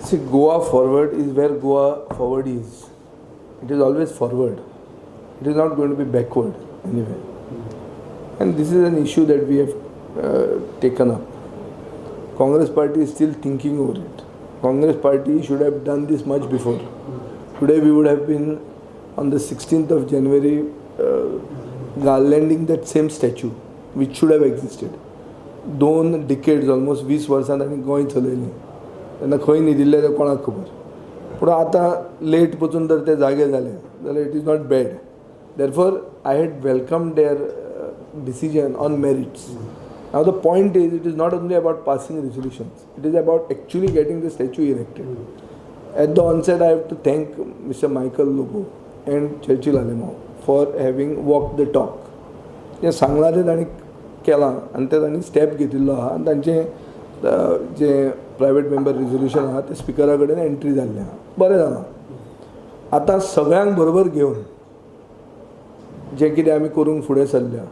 See, Goa forward is where Goa forward is. It is always forward. It is not going to be backward anyway. And this is an issue that we have taken up. Congress party is still thinking over it. Congress party should have done this much before. Today we would have been on the 16th of January garlanding that same statue which should have existed. 2 decades, almost 20 वर्सां तांणी गोंय चलयलें. तेन्ना खंय न्ही दिल्लें तें कोणाक खबर. पूण आतां लेट पसून जर ते जागे जाले जाल्यार it is not bad. Therefore, I had welcomed their decision on merits. Now the point is, it is not only about passing resolutions. It is about actually getting the statue erected. At the onset, I have to thank Mr. Michael Lobo and Churchill Alemao for having walked the talk. जे सांगला ते तांणी केलां आनी ते तांणी step घेतिल्लो आहा आनी तांचें जे प्रायवेट मेंबर रिजोल्युशन आहा ते स्पिकरा कडेन एंट्री जाल्लें आहा. बरें जालां. आतां सगळ्यांक बरोबर घेवन जें कितें आमी करूंक फुडें सरल्या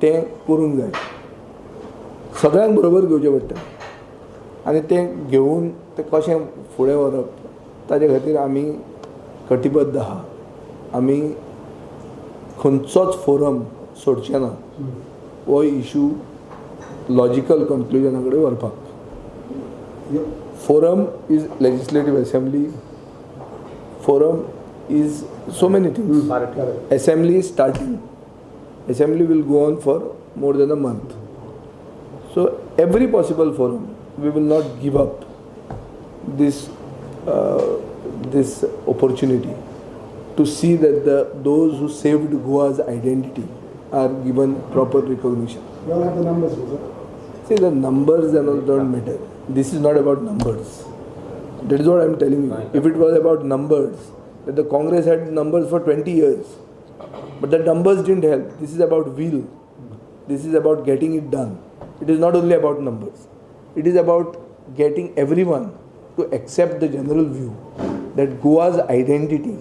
तें करूंक जाय. सगळ्यांक बरोबर घेवचें पडटा आनी तें घेवन तें कशें फुडें व्हरप ताजे खातीर आमी कटिबद्ध आहा. आमी खंयचोच फोरम सोडचे ना हो इशू लॉजिकल कन्क्लुजना कडेन व्हरपाक. Forum is legislative assembly. Forum is so many things. Assembly is starting. Assembly will go on for more than a month. So every possible forum, we will not give up this opportunity to see that those who saved Goa's identity are given proper recognition. You all have the numbers, sir. See, the numbers and all don't matter. This is not about numbers. That is what I am telling you. If it was about numbers, that the Congress had numbers for 20 years, but the numbers didn't help. This is about will. This is about getting it done. It is not only about numbers. It is about getting everyone to accept the general view that Goa's identity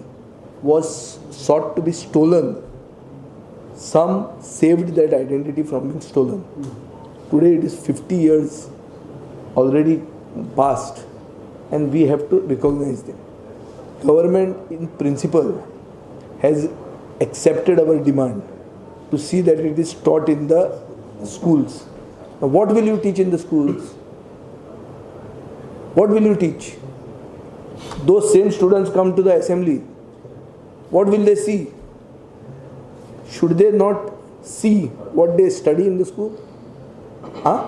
was sought to be stolen. Some saved that identity from being stolen. Today it is 50 years already past, and we have to recognize them. Government in principle has accepted our demand to see that it is taught in the schools. Now what will you teach in the schools? What will you teach? Those same students come to the assembly. What will they see? Should they not see what they study in the school? Huh?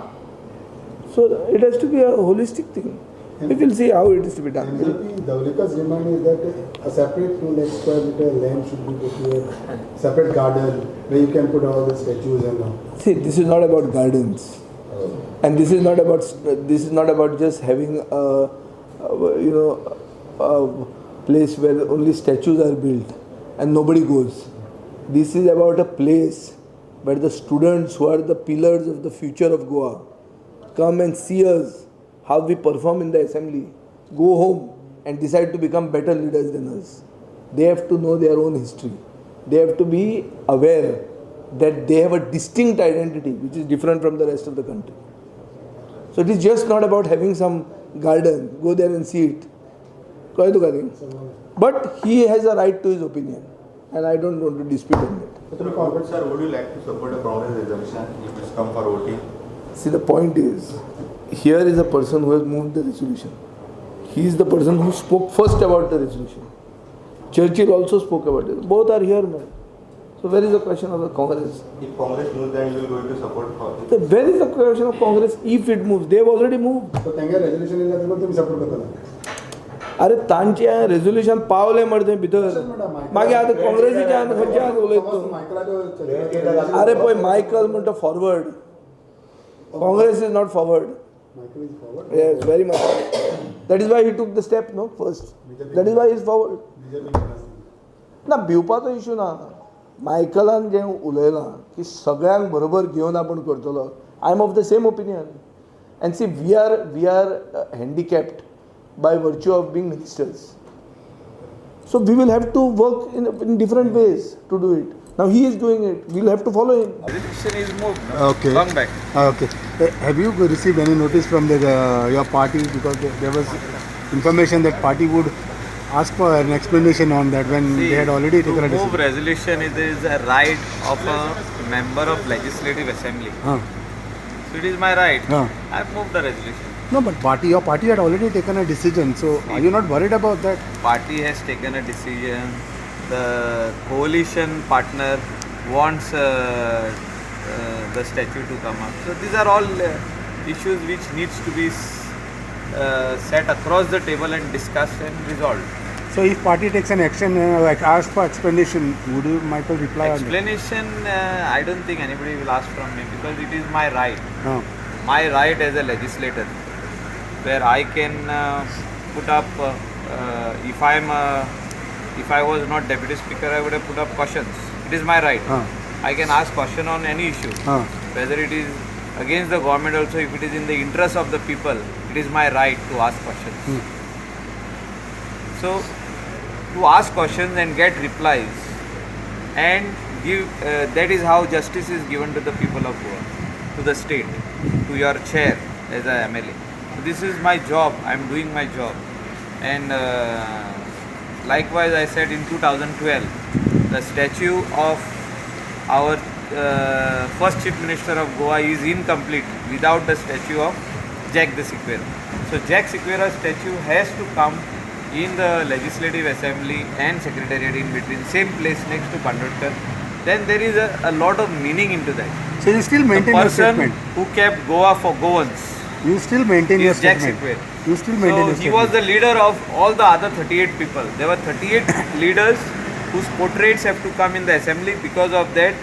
So it has to be a holistic thing. We will see how it is to be done. MLP Dhaulika's demand is that a separate 2 lakh square meter land should be put here, separate garden where you can put all the statues and all. See, this is not about gardens, and this is not about just having a place where only statues are built and nobody goes. This is about a place where the students who are the pillars of the future of Goa come and see us, how we perform in the assembly, go home and decide to become better leaders than us. They have to know their own history. They have to be aware that they have a distinct identity which is different from the rest of the country. So it is just not about having some garden, go there and see it. But he has a right to his opinion and I don't want to dispute on that. Sir, would you like to support a Congress resolution if it's come for voting? See, the point is, here is a person who has moved the resolution. He is the person who spoke first about the resolution. Churchill also spoke about it. Both are here, man. So where is the question of the Congress? If Congress moves, then you will going to support for it. Where is the question of Congress if it moves? They have already moved. So त्यांगे resolution इल्ला तरी तुम्ही support करता. अरे तांचे resolution Pawle मरे भितर मागीर आतां काँग्रेसीच्यान खंयच्यान उलयता. अरे पळय मायकल म्हणटा forward. Congress is not forward. Michael is forward. Yes, very much. That is why he took the step, no, first. That is why he is forward. ना भिवपाचो इशू ना. मायकलान जें उलयलां की सगळ्यांक बरोबर घेवन आपण करतलो. I am of the same opinion. And see, we are handicapped by virtue of being ministers. So we will have to work in different ways to do it. Now he is doing it. We will have to follow him. The election is moved. Okay. Long back. Okay. Have you received any notice from your party because there was information that party would ask for an explanation on that when they had already taken a to move decision. resolution is a right of a member of legislative assembly. Huh. So it is my right. Huh. I've moved the resolution. No, but your party had already taken a decision. So are you not worried about that? Party has taken a decision. The coalition partner wants the statue to come up. So these are all issues which needs to be set across the table and discussed and resolved. So if party takes an action, like ask for explanation, would you, Michael, reply on Explanation, I don't think anybody will ask from me because it is my right. that? My right as a legislator, where I can put up, if I was not deputy speaker, I would have put up questions. It is my right. I can ask question on any issue, whether it is against the government also, if it is in the interest of the people, it is my right to ask questions. So, to ask questions and get replies and give, that is how justice is given to the people of Goa, to the state, to your chair as a MLA. So this is my job, I am doing my job. And likewise I said in 2012, the statue of our first Chief Minister of Goa is incomplete without the statue of Jack the Sequeira. So Jack Sequeira statue has to come in the Legislative Assembly and Secretariat in between, same place next to Pandodkar. Then there is a lot of meaning into that. So you still The maintain your person statement? who kept Goa for Goans You still maintain your is Jack statement? Sequeira. You still maintain So your he statement? was the leader of all the other 38 people. There were 38 leaders whose portraits have to come in the assembly. Because of that,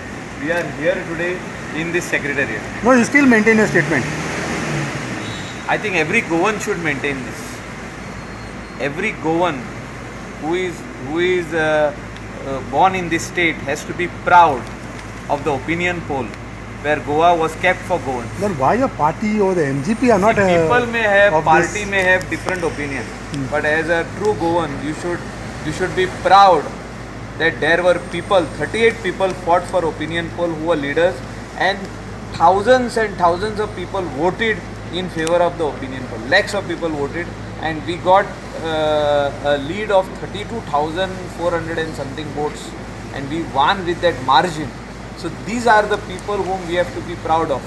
we are here today in this secretariat. No, you still maintain your statement. I think every Goan should maintain this. Every Goan who is born in this state has to be proud of the opinion poll where Goa was kept for Goans. Then why your party or the MGP are not People may have, of party this? may have different opinions, but as a true Goan, you should be proud that there were people, 38 people fought for opinion poll who were leaders, and thousands of people voted in favor of the opinion poll. Lakhs of people voted, and we got a lead of 32,400 and something votes, and we won with that margin. So these are the people whom we have to be proud of.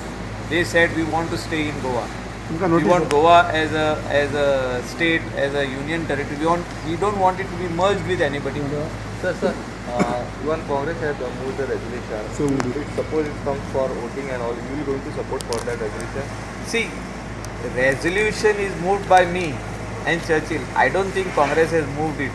They said we want to stay in Goa. You can We notice want Goa as a state, as a union territory. We don't want it to be merged with anybody. Sir, even Congress has moved the resolution. So Suppose it comes for voting and all, you will going to support for that resolution? See, resolution is moved by me and Churchill. I don't think Congress has moved it.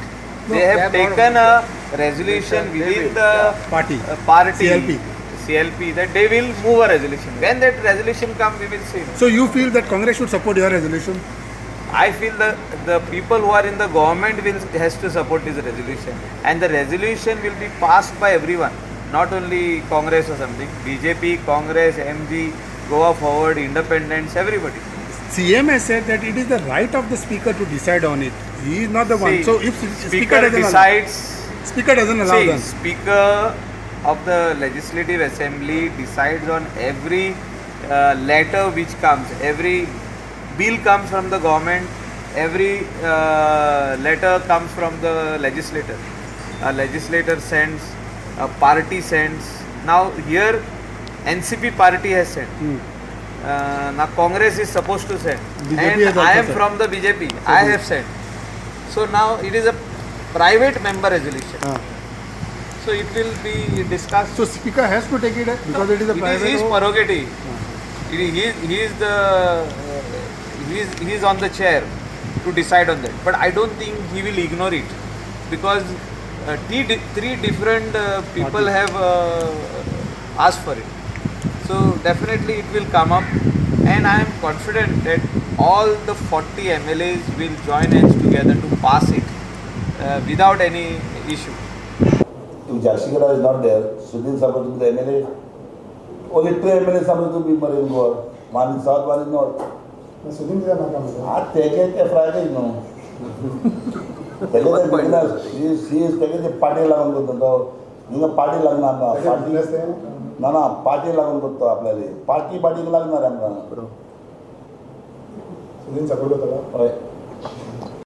No, They have they have taken not a resolution They within will, the party. party, CLP. that they will move a resolution. When that resolution comes, we will see. So you feel that Congress should support your resolution? I feel the people who are in the government has to support this resolution, and the resolution will be passed by everyone, not only Congress or something. BJP, Congress, MG, Goa Forward, Independents, everybody. CM has said that it is the right of the speaker to decide on it. He is not the one. See, So if Speaker doesn't decides. speaker doesn't allow See, them. Speaker of the Legislative Assembly decides on every letter which comes, every bill comes from the government, every letter comes from the legislator. A legislator sends, a party sends. Now here NCP party has sent. Now Congress is supposed to send. BJP And has also I am sent. from the BJP. I have sent. So now it is a private member resolution. So it will be discussed. So speaker has to take it because it is a It private. is his vote. prerogative. He is on the chair to decide on that. But I don't think he will ignore it because three different people have asked for it. So definitely it will come up, and I am confident that all the 40 MLAs will join hands together to pass it without any issue. If Jackshikara is not there, Sudhin supposed to be the MLA. Only 2 MLAs supposed to be in Goa. One in South, one in North. Sudhin is not Take it Friday, no. Take it beginners. He is taking the party along with them. Party along party. Party along with the party along. Sudhin support